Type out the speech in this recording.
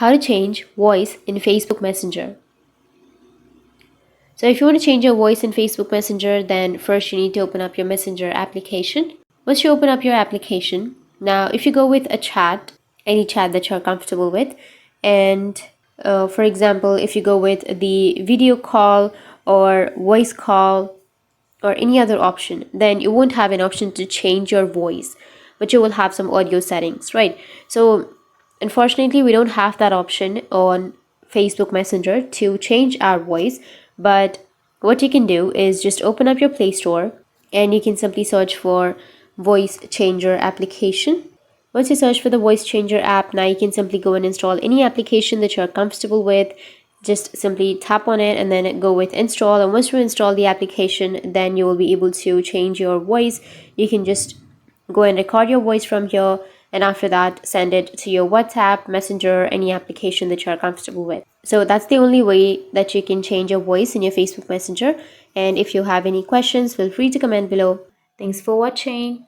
how to change voice in Facebook Messenger. So if you want to change your voice in Facebook Messenger, then first you need to open up your Messenger application. Once you open up your application, now if you go with a chat, any chat that you're comfortable with, and for example, if you go with the video call or voice call or any other option, then you won't have an option to change your voice, but you will have some audio settings, right? So unfortunately, we don't have that option on Facebook Messenger to change our voice, but what you can do is just open up your Play Store and you can simply search for voice changer application. Once you search for the voice changer app, now you can simply go and install any application that you're comfortable with. Just simply tap on it and then go with install, and once you install the application, then you will be able to change your voice. You can just go and record your voice from here, and after that send it to your WhatsApp, Messenger, any application that you're comfortable with. So that's the only way that you can change your voice in your Facebook Messenger. And if you have any questions, feel free to comment below. Thanks for watching.